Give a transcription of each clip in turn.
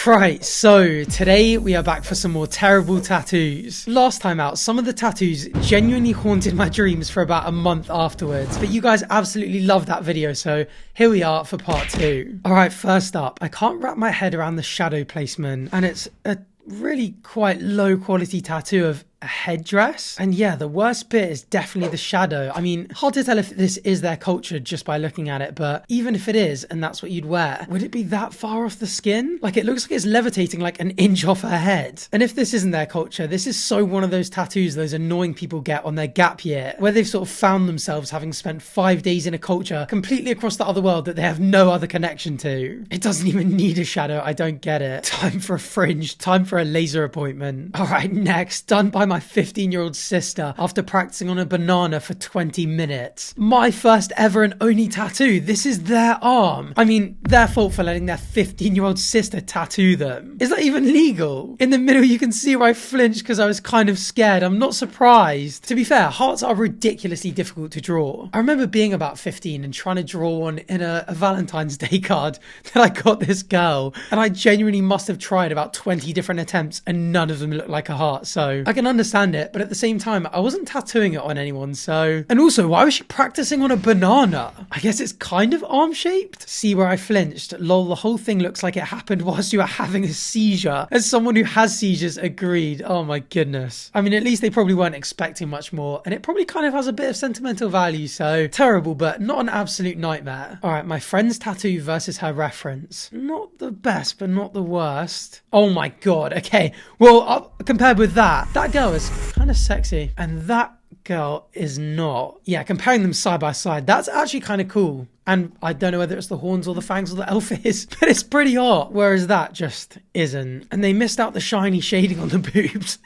Right, so today we are back for some more terrible tattoos. Last time out, some of the tattoos genuinely haunted my dreams for about a month afterwards, but you guys absolutely loved that video, so here we are for part 2. Alright, first up, I can't wrap my head around the shadow placement, and it's a really quite low quality tattoo of a headdress. And yeah, the worst bit is definitely the shadow. I mean, hard to tell if this is their culture just by looking at it, but even if it is and that's what you'd wear, would it be that far off the skin? Like, it looks like it's levitating like an inch off her head. And if this isn't their culture, this is so one of those tattoos those annoying people get on their gap year, where they've sort of found themselves having spent 5 days in a culture completely across the other world that they have no other connection to. It doesn't even need a shadow. I don't get it. Time for a fringe, time for a laser appointment. All right, next, done by my 15-year-old sister after practicing on a banana for 20 minutes. My first ever and only tattoo. This is their arm. I mean, their fault for letting their 15-year-old sister tattoo them. Is that even legal? In the middle, you can see where I flinched because I was kind of scared. I'm not surprised. To be fair, hearts are ridiculously difficult to draw. I remember being about 15 and trying to draw one in a Valentine's Day card that I got this girl, and I genuinely must have tried about 20 different attempts and none of them looked like a heart, so I can understand it, but at the same time, I wasn't tattooing it on anyone, so... And also, why was she practicing on a banana? I guess it's kind of arm-shaped? See where I flinched? Lol, the whole thing looks like it happened whilst you were having a seizure. As someone who has seizures agreed. Oh my goodness. I mean, at least they probably weren't expecting much more, and it probably kind of has a bit of sentimental value, so... Terrible, but not an absolute nightmare. Alright, my friend's tattoo versus her reference. Not the best, but not the worst. Oh my god, okay. Well, compared with that girl is kind of sexy, and that girl is not. Yeah, comparing them side by side, that's actually kind of cool. And I don't know whether it's the horns or the fangs or the elf is, but it's pretty hot. Whereas that just isn't. And they missed out the shiny shading on the boobs.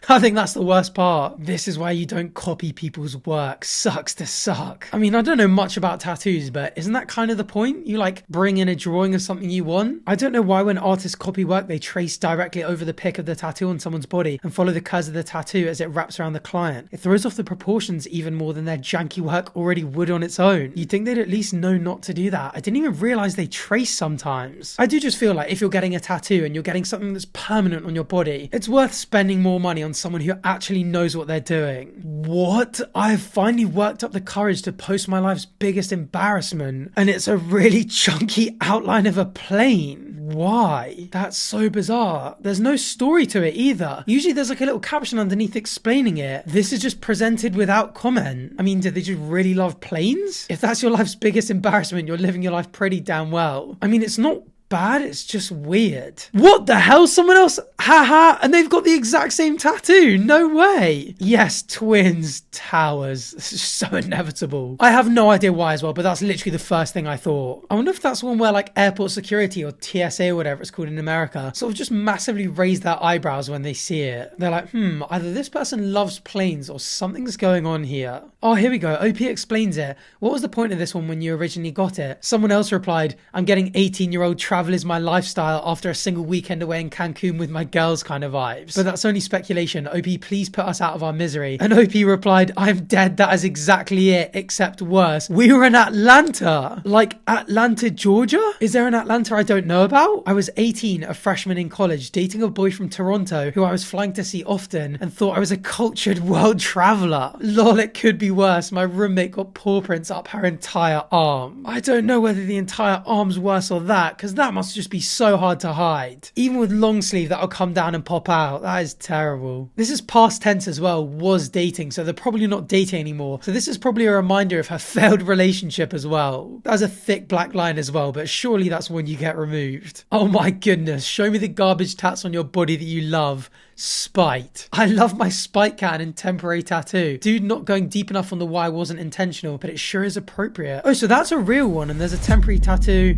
I think that's the worst part. This is why you don't copy people's work. Sucks to suck. I mean, I don't know much about tattoos, but isn't that kind of the point? You like bring in a drawing of something you want? I don't know why when artists copy work, they trace directly over the pic of the tattoo on someone's body and follow the curves of the tattoo as it wraps around the client. It throws off the proportions even more than their janky work already would on its own. You'd think they'd at least know not to do that. I didn't even realize they trace sometimes. I do just feel like if you're getting a tattoo and you're getting something that's permanent on your body, it's worth spending more money on someone who actually knows what they're doing. What? I've finally worked up the courage to post my life's biggest embarrassment, and it's a really chunky outline of a plane. Why? That's so bizarre. There's no story to it either. Usually there's like a little caption underneath explaining it. This is just presented without comment. I mean, do they just really love planes? If that's your life's biggest embarrassment, you're living your life pretty damn well. I mean, it's not bad, it's just weird. What the hell? Someone else, haha, and they've got the exact same tattoo. No way. Yes, twins, towers. This is so inevitable. I have no idea why as well, but that's literally the first thing I thought. I wonder if that's one where like airport security or TSA or whatever it's called in America sort of just massively raise their eyebrows when they see it. They're like, either this person loves planes or something's going on here. Oh, here we go. OP explains it. What was the point of this one when you originally got it? Someone else replied, I'm getting 18-year-old travel is my lifestyle after a single weekend away in Cancun with my girls kind of vibes. But that's only speculation. OP, please put us out of our misery. And OP replied, I'm dead. That is exactly it, except worse. We were in Atlanta. Like Atlanta, Georgia? Is there an Atlanta I don't know about? I was 18, a freshman in college, dating a boy from Toronto who I was flying to see often and thought I was a cultured world traveler. Lol, it could be worse. My roommate got paw prints up her entire arm. I don't know whether the entire arm's worse or that, because that must just be so hard to hide. Even with long sleeve, that'll come down and pop out. That is terrible. This is past tense as well, was dating, so they're probably not dating anymore. So this is probably a reminder of her failed relationship as well. That's a thick black line as well, but surely that's when you get removed. Oh my goodness, show me the garbage tats on your body that you love. Spite. I love my spite can and temporary tattoo. Dude, not going deep enough on the why wasn't intentional, but it sure is appropriate. Oh, so that's a real one and there's a temporary tattoo.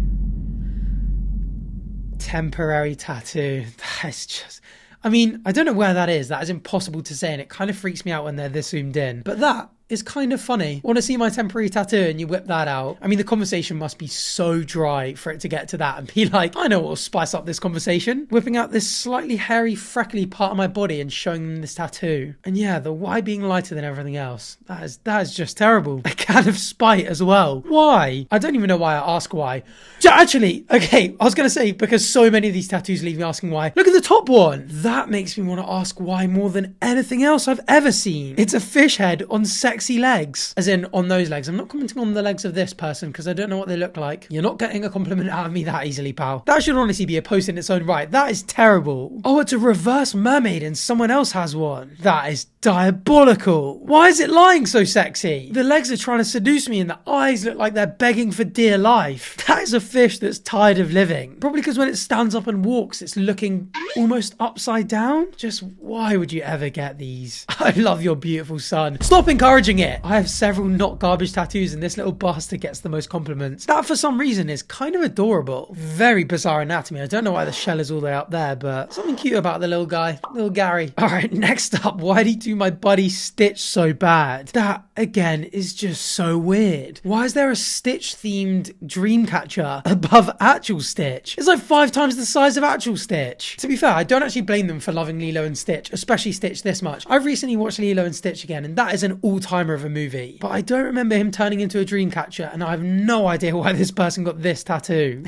Temporary tattoo. That's just... I mean, I don't know where that is. That is impossible to say, and it kind of freaks me out when they're this zoomed in. But that is kind of funny. Want to see my temporary tattoo and you whip that out. I mean, the conversation must be so dry for it to get to that and be like, I know what will spice up this conversation. Whipping out this slightly hairy, freckly part of my body and showing them this tattoo. And yeah, the why being lighter than everything else. That is just terrible. A can of spite as well. Why? I don't even know why I ask why. Actually, okay, I was going to say, because so many of these tattoos leave me asking why. Look at the top one. That makes me want to ask why more than anything else I've ever seen. It's a fish head on sexy legs. As in, on those legs. I'm not commenting on the legs of this person because I don't know what they look like. You're not getting a compliment out of me that easily, pal. That should honestly be a post in its own right. That is terrible. Oh, it's a reverse mermaid and someone else has one. That is diabolical. Why is it lying so sexy? The legs are trying to seduce me and the eyes look like they're begging for dear life. That is a fish that's tired of living. Probably because when it stands up and walks, it's looking almost upside down. Just why would you ever get these? I love your beautiful son. Stop encouraging it. I have several not garbage tattoos and this little bastard gets the most compliments. That for some reason is kind of adorable. Very bizarre anatomy. I don't know why the shell is all the way up there, but something cute about the little guy. Little Gary. All right, next up, why did he do my buddy Stitch so bad? That again is just so weird. Why is there a Stitch themed dream catcher above actual Stitch? It's like 5 times the size of actual Stitch. To be fair, I don't actually blame them for loving Lilo and Stitch, especially Stitch this much. I've recently watched Lilo and Stitch again and that is an all-timer of a movie, but I don't remember him turning into a dream catcher and I have no idea why this person got this tattoo.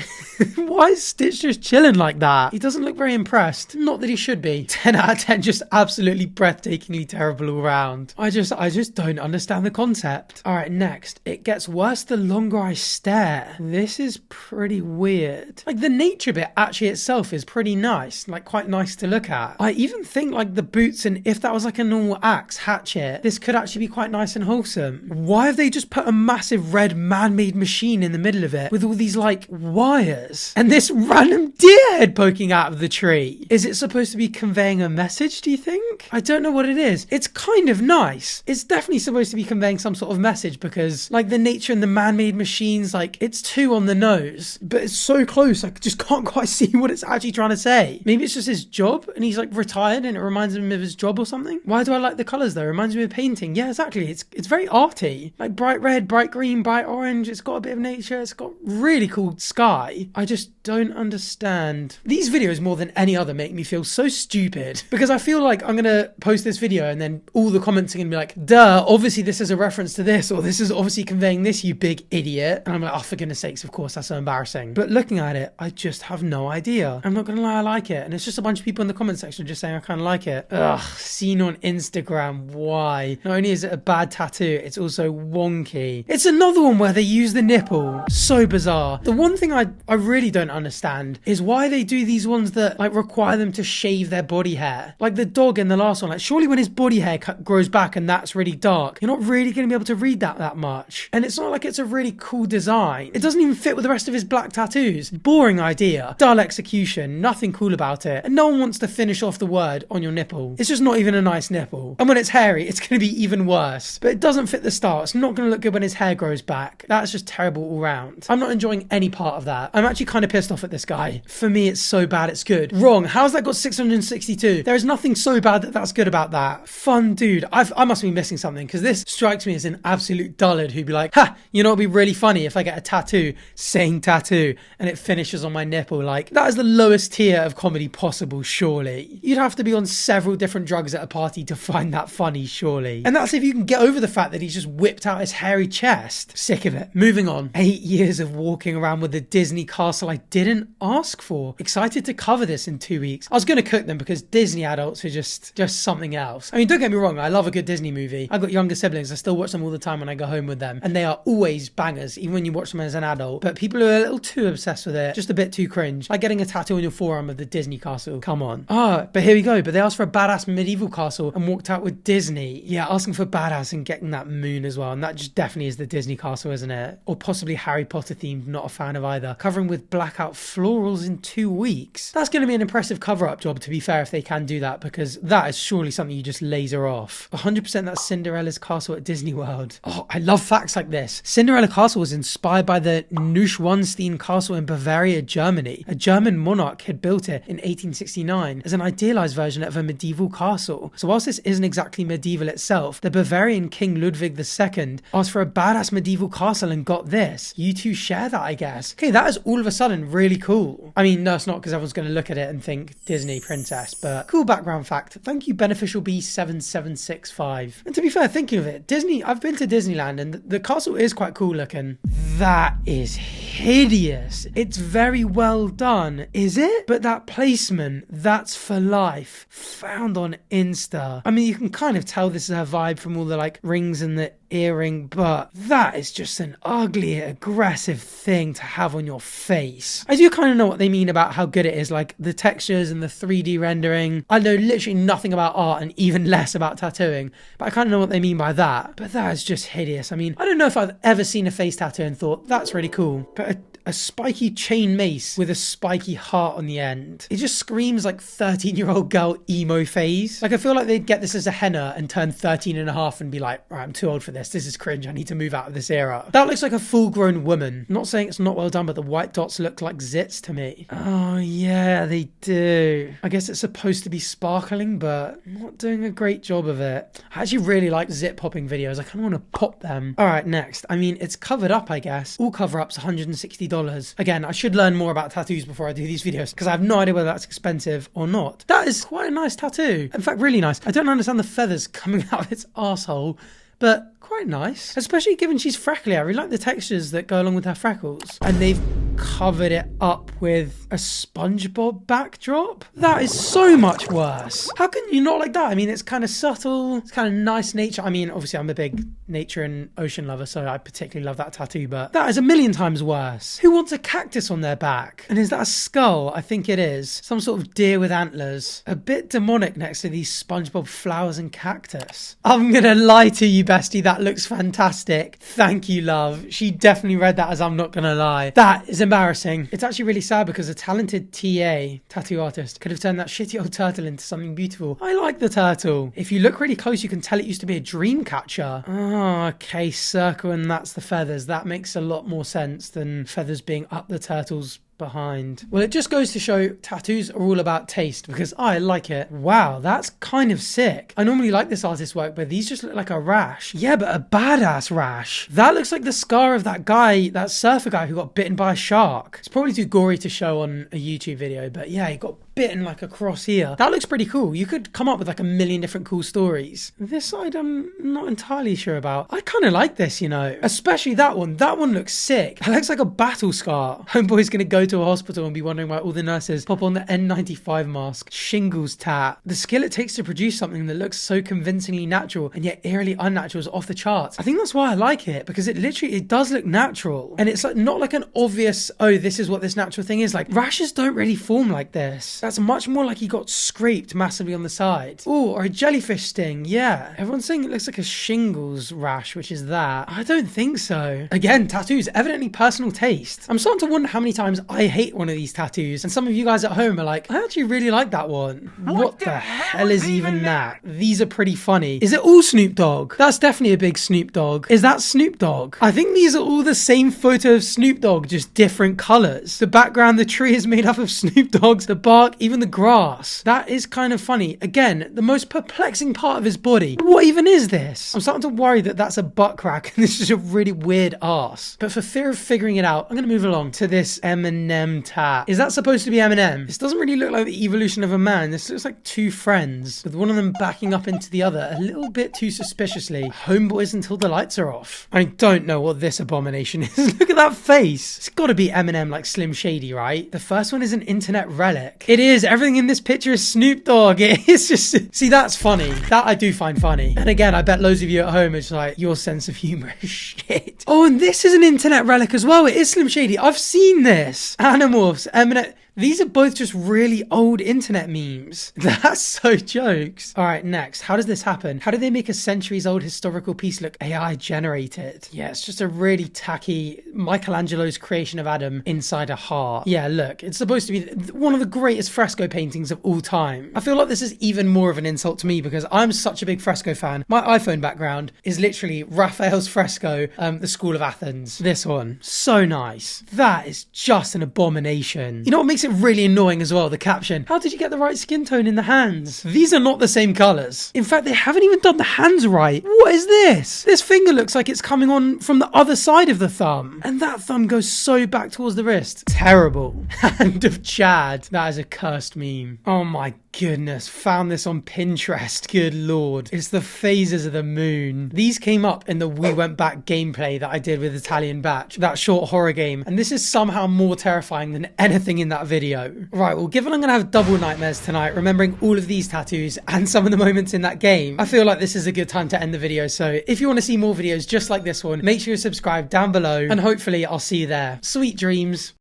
Why is Stitch just chilling like that? He doesn't look very impressed. Not that he should be. 10 out of 10, just absolutely breathtakingly terrible all round. I just don't understand the concept. All right, next. It gets worse the longer I stare. This is pretty weird. Like the nature bit actually itself is pretty nice, like quite nice to look at. I even think like the boots and if that was like a normal axe, hatchet, this could actually be quite nice and wholesome. Why have they just put a massive red man-made machine in the middle of it with all these like wires and this random deer head poking out of the tree? Is it supposed to be conveying a message, do you think? I don't know what it is. It's kind of nice. It's definitely supposed to be conveying some sort of message because like the nature and the man-made machines, like it's too on the nose, but it's so close I just can't quite see what it's actually trying to say. Maybe it's just his job and he's like retired and it reminds him of his job or something. Why do I like the colours though? It reminds me of painting. Yeah, exactly. It's very arty. Like bright red, bright green, bright orange. It's got a bit of nature. It's got really cool sky. I just don't understand. These videos more than any other make me feel so stupid because I feel like I'm going to post this video and then all the comments are going to be like, duh, obviously this is a reference to this or this is obviously conveying this, you big idiot. And I'm like, oh, for goodness sakes, of course, that's so embarrassing. But looking at it, I just have no idea. I'm not going to lie, I like it. And it's just a bunch of people in the comment section just saying I kind of like it. Ugh, seen on Instagram, why? Not only is it a bad tattoo, it's also wonky. It's another one where they use the nipple. So bizarre. The one thing I really don't understand is why they do these ones that like require them to shave their body hair. Like the dog in the last one, like surely when his body hair grows back and that's really dark, you're not really going to be able to read that much. And it's not like it's a really cool design. It doesn't even fit with the rest of his black tattoos. Boring idea, dull execution, nothing cool about it. And no one wants to finish off the word on your nipple. It's just not even a nice nipple. And when it's hairy, it's going to be even worse. But it doesn't fit the style. It's not going to look good when his hair grows back. That's just terrible all round. I'm not enjoying any part of that. I'm actually kind of pissed off at this guy. For me, it's so bad it's good. Wrong. How's that got 662? There is nothing so bad that's good about that. Fun dude. I must be missing something because this strikes me as an absolute dullard who'd be like, ha, you know, it'd be really funny if I get a tattoo saying tattoo and it finishes on my nipple. Like, that is the lowest tier of comedy possible, surely. You'd have to be on several different drugs at a party to find that funny, surely. And that's if you can get over the fact that he's just whipped out his hairy chest. Sick of it. Moving on. 8 years of walking around with a Disney castle I didn't ask for. Excited to cover this in 2 weeks. I was going to cook them because Disney adults are just something else. I mean, don't get me wrong, I love a good Disney movie. I've got younger siblings, I still watch them all the time when I go home with them, and they are always bangers, even when you watch them as an adult. But people are a little too obsessed with it, just a bit too cringe. Like getting a tattoo on your forearm of the Disney castle. Come on. But here we go. But they asked for a badass medieval castle and walked out with Disney. Yeah, asking for badass and getting that moon as well. And that just definitely is the Disney castle, isn't it? Or possibly Harry Potter themed, not a fan of either. Covering with blackout florals in 2 weeks. That's going to be an impressive cover-up job, to be fair, if they can do that, because that is surely something you just laser off. 100% that's Cinderella's castle at Disney World. Oh, I love facts like this. Cinderella Castle was inspired by the Neuschwanstein Castle in Bavaria, Germany. A German monarch had built it in 1869 as an idealized version of a medieval castle. So whilst this isn't exactly medieval itself, the Bavarian King Ludwig II asked for a badass medieval castle and got this. You two share that, I guess. Okay, that is all of a sudden really cool. I mean, no, it's not, because everyone's going to look at it and think Disney princess, but cool background fact. Thank you, Beneficial B7765. And to be fair, thinking of it, Disney, I've been to Disneyland and the castle is quite cool looking. That is hideous. It's very well done, is it? But that placement, that's for life. Found on Insta. I mean, you can kind of tell this is her vibe from all the like rings and the earring, but that is just an ugly, aggressive thing to have on your face. I do kind of know what they mean about how good it is, like the textures and the 3D rendering. I know literally nothing about art and even less about tattooing, but I kind of know what they mean by that. But that is just hideous. I mean, I don't know if I've ever seen a face tattoo and thought, that's really cool. But a spiky chain mace with a spiky heart on the end. It just screams like 13-year-old girl emo phase. Like, I feel like they'd get this as a henna and turn 13 and a half and be like, right, I'm too old for this. This is cringe. I need to move out of this era. That looks like a full-grown woman. I'm not saying it's not well done, but the white dots look like zits to me. Oh, yeah, they do. I guess it's supposed to be sparkling, but not doing a great job of it. I actually really like zit popping videos. I kind of want to pop them. All right, next. I mean, it's covered up, I guess. All cover-ups, $160. Again, I should learn more about tattoos before I do these videos, because I have no idea whether that's expensive or not. That is quite a nice tattoo. In fact, really nice. I don't understand the feathers coming out of its arsehole, but quite nice. Especially given she's freckly. I really like the textures that go along with her freckles. And they've covered it up with a SpongeBob backdrop. That is so much worse. How can you not like that? I mean, it's kind of subtle. It's kind of nice nature. I mean, obviously I'm a big nature and ocean lover, so I particularly love that tattoo, but that is a million times worse. Who wants a cactus on their back? And is that a skull? I think it is. Some sort of deer with antlers. A bit demonic next to these SpongeBob flowers and cactus. I'm gonna lie to you, bestie. That looks fantastic. Thank you, love. She definitely read that as I'm not gonna lie. That is embarrassing. It's actually really sad because a talented tattoo artist could have turned that shitty old turtle into something beautiful. I like the turtle. If you look really close, you can tell it used to be a dream catcher. Oh, okay, circle, and that's the feathers. That makes a lot more sense than feathers being up the turtle's behind. Well, it just goes to show tattoos are all about taste, because I like it. Wow, that's kind of sick. I normally like this artist's work, but these just look like a rash. Yeah, but a badass rash. That looks like the scar of that guy, that surfer guy who got bitten by a shark. It's probably too gory to show on a YouTube video, but yeah, he got bitten like across here. That looks pretty cool. You could come up with like a million different cool stories. This side I'm not entirely sure about. I kind of like this, you know, especially that one. That one looks sick. That looks like a battle scar. Homeboy's gonna go to a hospital and be wondering why all the nurses pop on the N95 mask. Shingles tat. The skill it takes to produce something that looks so convincingly natural and yet eerily unnatural is off the charts. I think that's why I like it, because it does look natural, and it's like not like an obvious, oh, this is what this natural thing is. Like, rashes don't really form like this. That's much more like he got scraped massively on the side. Oh, or a jellyfish sting. Yeah, everyone's saying it looks like a shingles rash, which is that. I don't think so. Again, tattoos, evidently personal taste. I'm starting to wonder how many times I hate one of these tattoos, and some of you guys at home are like, I actually really like that one. What the hell is even that? These are pretty funny. Is it all Snoop Dogg? That's definitely a big Snoop Dogg. Is that Snoop Dogg? I think these are all the same photo of Snoop Dogg, just different colors. The background, the tree is made up of Snoop Dogg's, the bark, even the grass. That is kind of funny. Again, the most perplexing part of his body. What even is this? I'm starting to worry that that's a butt crack and this is a really weird ass. But for fear of figuring it out, I'm going to move along to this Eminem tat. Is that supposed to be Eminem? This doesn't really look like the evolution of a man. This looks like two friends with one of them backing up into the other a little bit too suspiciously. Homeboys until the lights are off. I don't know what this abomination is. Look at that face. It's got to be Eminem, like Slim Shady, right? The first one is an internet relic. It is. Everything in this picture is Snoop Dogg. It's just, see, that's funny. That I do find funny. And again, I bet loads of you at home, it's like, your sense of humor is shit. Oh, and this is an internet relic as well. It is Slim Shady. I've seen this. Animorphs, Eminem. These are both just really old internet memes. That's so jokes. All right, next. How does this happen? How did they make a centuries-old historical piece look AI generated? Yeah, it's just a really tacky Michelangelo's creation of Adam inside a heart. Yeah, look, it's supposed to be one of the greatest fresco paintings of all time. I feel like this is even more of an insult to me because I'm such a big fresco fan. My iPhone background is literally Raphael's fresco, the School of Athens. This one, so nice. That is just an abomination. You know what makes it it really annoying as well, the caption. How did you get the right skin tone in the hands? These are not the same colours. In fact, they haven't even done the hands right. What is this? This finger looks like it's coming on from the other side of the thumb. And that thumb goes so back towards the wrist. Terrible. Hand of Chad. That is a cursed meme. Oh my goodness. Found this on Pinterest. Good lord. It's the phases of the moon. These came up in the We Went Back gameplay that I did with ItalianBach, that short horror game. And this is somehow more terrifying than anything in that video. Right, well, given I'm going to have double nightmares tonight, remembering all of these tattoos and some of the moments in that game, I feel like this is a good time to end the video. So if you want to see more videos just like this one, make sure you subscribe down below and hopefully I'll see you there. Sweet dreams.